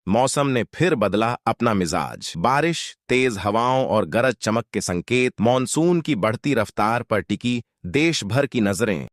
मौसम ने फिर बदला अपना मिजाज। बारिश, तेज हवाओं और गरज चमक के संकेत, मॉनसून की बढ़ती रफ्तार पर टिकी देश भर की नजरें।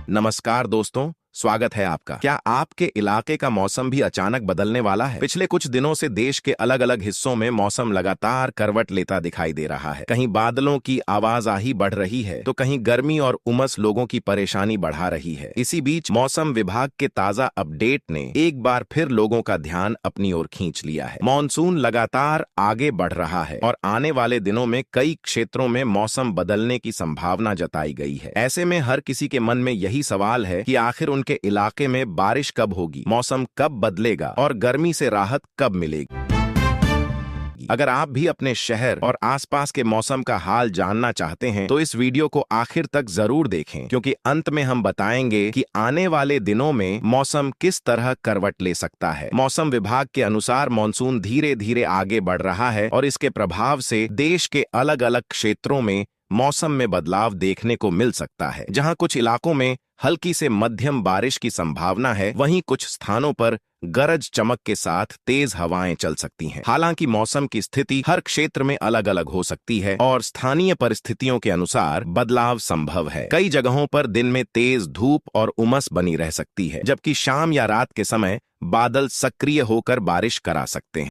नमस्कार दोस्तों, स्वागत है आपका। क्या आपके इलाके का मौसम भी अचानक बदलने वाला है? पिछले कुछ दिनों से देश के अलग अलग हिस्सों में मौसम लगातार करवट लेता दिखाई दे रहा है। कहीं बादलों की आवाजाही बढ़ रही है तो कहीं गर्मी और उमस लोगों की परेशानी बढ़ा रही है। इसी बीच मौसम विभाग के ताजा अपडेट ने एक बार फिर लोगों का ध्यान अपनी ओर खींच लिया है। मॉनसून लगातार आगे बढ़ रहा है और आने वाले दिनों में कई क्षेत्रों में मौसम बदलने की संभावना जताई गई है। ऐसे में हर किसी के मन में यही सवाल है कि आखिर के इलाके में बारिश कब होगी, मौसम कब बदलेगा और गर्मी से राहत कब मिलेगी। अगर आप भी अपने शहर और आसपास के मौसम का हाल जानना चाहते हैं तो इस वीडियो को आखिर तक जरूर देखें, क्योंकि अंत में हम बताएंगे कि आने वाले दिनों में मौसम किस तरह करवट ले सकता है। मौसम विभाग के अनुसार मॉनसून धीरे धीरे आगे बढ़ रहा है और इसके प्रभाव से देश के अलग अलग क्षेत्रों में मौसम में बदलाव देखने को मिल सकता है। जहां कुछ इलाकों में हल्की से मध्यम बारिश की संभावना है, वहीं कुछ स्थानों पर गरज चमक के साथ तेज हवाएं चल सकती हैं। हालांकि मौसम की स्थिति हर क्षेत्र में अलग अलग हो सकती है और स्थानीय परिस्थितियों के अनुसार बदलाव संभव है। कई जगहों पर दिन में तेज धूप और उमस बनी रह सकती है, जबकि शाम या रात के समय बादल सक्रिय होकर बारिश करा सकते हैं।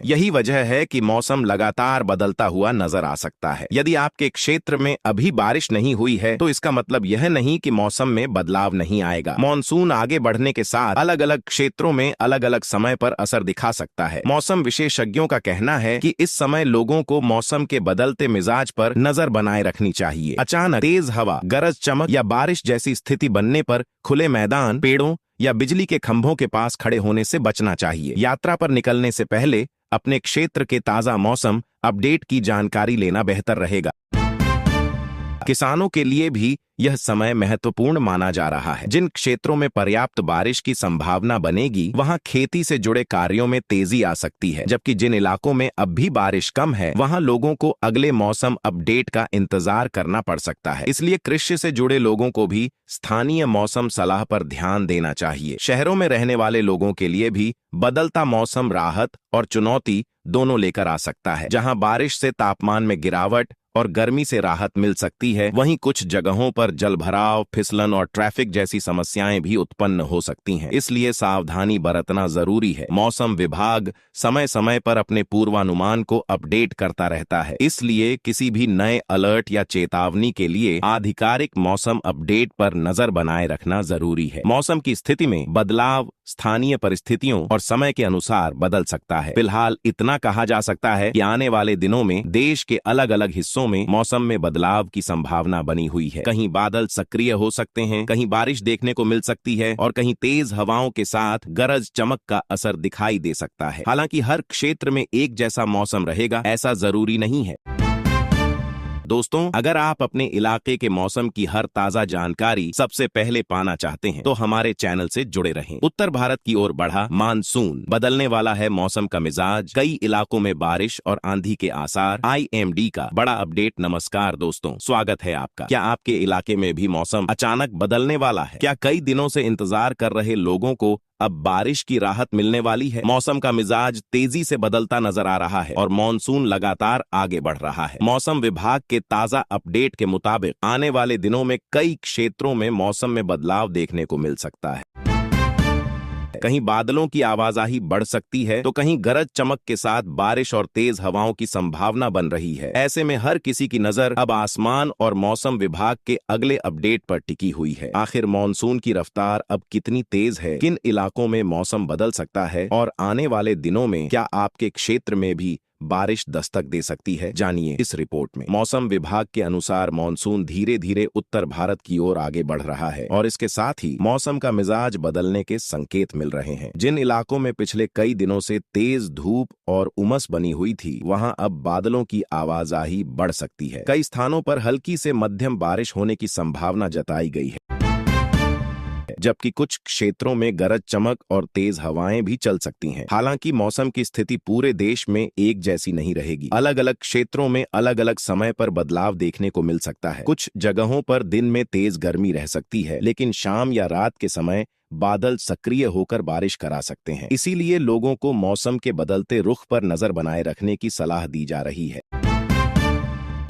यही वजह है कि मौसम लगातार बदलता हुआ नजर आ सकता है। यदि आपके क्षेत्र में अभी बारिश नहीं हुई है तो इसका मतलब यह नहीं कि मौसम में बदलाव नहीं आएगा। मॉनसून आगे बढ़ने के साथ अलग अलग क्षेत्रों में अलग अलग समय पर असर दिखा सकता है। मौसम विशेषज्ञों का कहना है कि इस समय लोगों को मौसम के बदलते मिजाज पर नजर बनाए रखनी चाहिए। अचानक तेज हवा, गरज चमक या बारिश जैसी स्थिति बनने पर खुले मैदान, पेड़ों या बिजली के खंभों के पास खड़े होने से बचना चाहिए। यात्रा पर निकलने से पहले अपने क्षेत्र के ताजा मौसम अपडेट की जानकारी लेना बेहतर रहेगा। किसानों के लिए भी यह समय महत्वपूर्ण माना जा रहा है। जिन क्षेत्रों में पर्याप्त बारिश की संभावना बनेगी, वहां खेती से जुड़े कार्यों में तेजी आ सकती है, जबकि जिन इलाकों में अब भी बारिश कम है, वहां लोगों को अगले मौसम अपडेट का इंतजार करना पड़ सकता है। इसलिए कृषि से जुड़े लोगों को भी स्थानीय मौसम सलाह पर ध्यान देना चाहिए। शहरों में रहने वाले लोगों के लिए भी बदलता मौसम राहत और चुनौती दोनों लेकर आ सकता है। जहां बारिश से तापमान में गिरावट और गर्मी से राहत मिल सकती है, वहीं कुछ जगहों पर जलभराव, फिसलन और ट्रैफिक जैसी समस्याएं भी उत्पन्न हो सकती हैं। इसलिए सावधानी बरतना जरूरी है। मौसम विभाग समय समय पर अपने पूर्वानुमान को अपडेट करता रहता है, इसलिए किसी भी नए अलर्ट या चेतावनी के लिए आधिकारिक मौसम अपडेट पर नजर बनाए रखना जरूरी है। मौसम की स्थिति में बदलाव स्थानीय परिस्थितियों और समय के अनुसार बदल सकता है। फिलहाल इतना कहा जा सकता है कि आने वाले दिनों में देश के अलग अलग हिस्सों में मौसम में बदलाव की संभावना बनी हुई है। कहीं बादल सक्रिय हो सकते हैं, कहीं बारिश देखने को मिल सकती है और कहीं तेज हवाओं के साथ गरज चमक का असर दिखाई दे सकता है। हालांकि हर क्षेत्र में एक जैसा मौसम रहेगा ऐसा जरूरी नहीं है। दोस्तों, अगर आप अपने इलाके के मौसम की हर ताजा जानकारी सबसे पहले पाना चाहते हैं तो हमारे चैनल से जुड़े रहें। उत्तर भारत की ओर बढ़ा मानसून, बदलने वाला है मौसम का मिजाज, कई इलाकों में बारिश और आंधी के आसार, IMD का बड़ा अपडेट। नमस्कार दोस्तों, स्वागत है आपका। क्या आपके इलाके में भी मौसम अचानक बदलने वाला है? क्या कई दिनों से इंतजार कर रहे लोगों को अब बारिश की राहत मिलने वाली है? मौसम का मिजाज तेजी से बदलता नजर आ रहा है और मॉनसून लगातार आगे बढ़ रहा है। मौसम विभाग के ताजा अपडेट के मुताबिक आने वाले दिनों में कई क्षेत्रों में मौसम में बदलाव देखने को मिल सकता है। कहीं बादलों की आवाजाही बढ़ सकती है तो कहीं गरज चमक के साथ बारिश और तेज हवाओं की संभावना बन रही है। ऐसे में हर किसी की नजर अब आसमान और मौसम विभाग के अगले अपडेट पर टिकी हुई है। आखिर मॉनसून की रफ्तार अब कितनी तेज है, किन इलाकों में मौसम बदल सकता है और आने वाले दिनों में क्या आपके क्षेत्र में भी बारिश दस्तक दे सकती है? जानिए इस रिपोर्ट में। मौसम विभाग के अनुसार मॉनसून धीरे धीरे उत्तर भारत की ओर आगे बढ़ रहा है और इसके साथ ही मौसम का मिजाज बदलने के संकेत मिल रहे हैं। जिन इलाकों में पिछले कई दिनों से तेज धूप और उमस बनी हुई थी, वहां अब बादलों की आवाजाही बढ़ सकती है। कई स्थानों पर हल्की से मध्यम बारिश होने की संभावना जताई गई है, जबकि कुछ क्षेत्रों में गरज चमक और तेज हवाएं भी चल सकती हैं। हालांकि मौसम की स्थिति पूरे देश में एक जैसी नहीं रहेगी। अलग अलग क्षेत्रों में अलग अलग समय पर बदलाव देखने को मिल सकता है। कुछ जगहों पर दिन में तेज गर्मी रह सकती है, लेकिन शाम या रात के समय बादल सक्रिय होकर बारिश करा सकते हैं। इसीलिए लोगों को मौसम के बदलते रुख पर नजर बनाए रखने की सलाह दी जा रही है।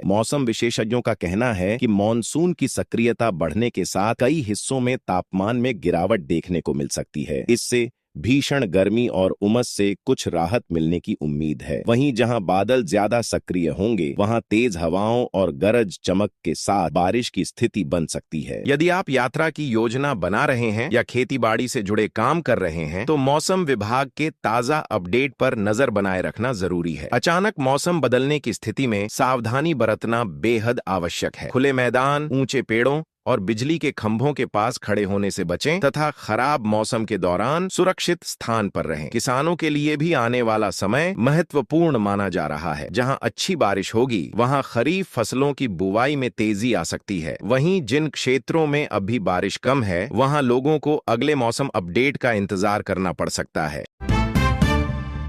मौसम विशेषज्ञों का कहना है कि मॉनसून की सक्रियता बढ़ने के साथ कई हिस्सों में तापमान में गिरावट देखने को मिल सकती है। इससे भीषण गर्मी और उमस से कुछ राहत मिलने की उम्मीद है। वहीं जहां बादल ज्यादा सक्रिय होंगे, वहां तेज हवाओं और गरज चमक के साथ बारिश की स्थिति बन सकती है। यदि आप यात्रा की योजना बना रहे हैं या खेतीबाड़ी से जुड़े काम कर रहे हैं, तो मौसम विभाग के ताजा अपडेट पर नजर बनाए रखना जरूरी है। अचानक मौसम बदलने की स्थिति में सावधानी बरतना बेहद आवश्यक है। खुले मैदान, ऊंचे पेड़ों और बिजली के खंभों के पास खड़े होने से बचें तथा खराब मौसम के दौरान सुरक्षित स्थान पर रहें। किसानों के लिए भी आने वाला समय महत्वपूर्ण माना जा रहा है। जहां अच्छी बारिश होगी, वहां खरीफ फसलों की बुवाई में तेजी आ सकती है। वहीं जिन क्षेत्रों में अभी बारिश कम है, वहां लोगों को अगले मौसम अपडेट का इंतजार करना पड़ सकता है।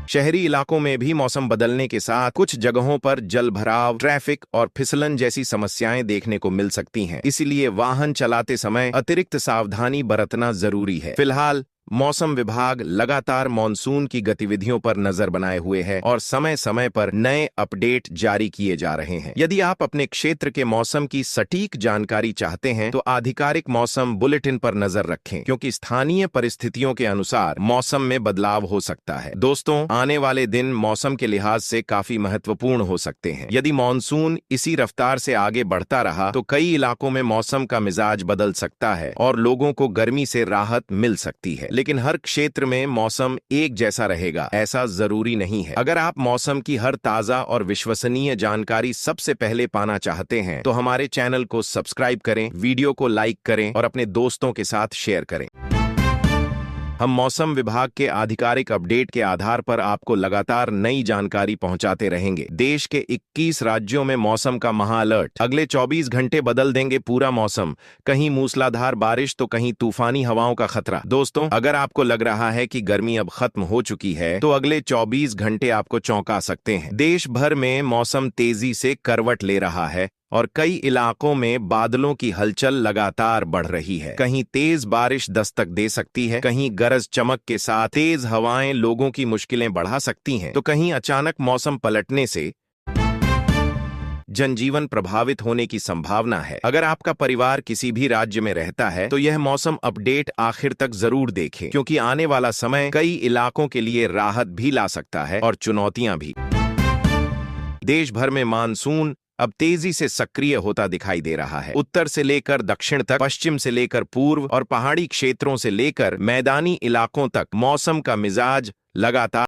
शहरी इलाकों में भी मौसम बदलने के साथ कुछ जगहों पर जलभराव, ट्रैफिक और फिसलन जैसी समस्याएं देखने को मिल सकती हैं। इसीलिए वाहन चलाते समय अतिरिक्त सावधानी बरतना जरूरी है। फिलहाल मौसम विभाग लगातार मॉनसून की गतिविधियों पर नजर बनाए हुए है और समय समय पर नए अपडेट जारी किए जा रहे हैं। यदि आप अपने क्षेत्र के मौसम की सटीक जानकारी चाहते हैं, तो आधिकारिक मौसम बुलेटिन पर नजर रखें, क्योंकि स्थानीय परिस्थितियों के अनुसार मौसम में बदलाव हो सकता है। दोस्तों, आने वाले दिन मौसम के लिहाज से काफी महत्वपूर्ण हो सकते हैं। यदि मॉनसून इसी रफ्तार से आगे बढ़ता रहा, तो कई इलाकों में मौसम का मिजाज बदल सकता है और लोगों को गर्मी से राहत मिल सकती है। लेकिन हर क्षेत्र में मौसम एक जैसा रहेगा, ऐसा जरूरी नहीं है। अगर आप मौसम की हर ताजा और विश्वसनीय जानकारी सबसे पहले पाना चाहते हैं, तो हमारे चैनल को सब्सक्राइब करें, वीडियो को लाइक करें और अपने दोस्तों के साथ शेयर करें। हम मौसम विभाग के आधिकारिक अपडेट के आधार पर आपको लगातार नई जानकारी पहुंचाते रहेंगे। देश के 21 राज्यों में मौसम का महा अलर्ट। अगले 24 घंटे बदल देंगे पूरा मौसम। कहीं मूसलाधार बारिश तो कहीं तूफानी हवाओं का खतरा। दोस्तों, अगर आपको लग रहा है कि गर्मी अब खत्म हो चुकी है, तो अगले 24 घंटे आपको चौंका सकते हैं। देश भर में मौसम तेजी से करवट ले रहा है और कई इलाकों में बादलों की हलचल लगातार बढ़ रही है। कहीं तेज बारिश दस्तक दे सकती है, कहीं गरज चमक के साथ तेज हवाएं लोगों की मुश्किलें बढ़ा सकती हैं, तो कहीं अचानक मौसम पलटने से जनजीवन प्रभावित होने की संभावना है। अगर आपका परिवार किसी भी राज्य में रहता है, तो यह मौसम अपडेट आखिर तक जरूर देखें, क्योंकि आने वाला समय कई इलाकों के लिए राहत भी ला सकता है और चुनौतियां भी। देश भर में मानसून अब तेजी से सक्रिय होता दिखाई दे रहा है। उत्तर से लेकर दक्षिण तक, पश्चिम से लेकर पूर्व और पहाड़ी क्षेत्रों से लेकर मैदानी इलाकों तक मौसम का मिजाज लगातार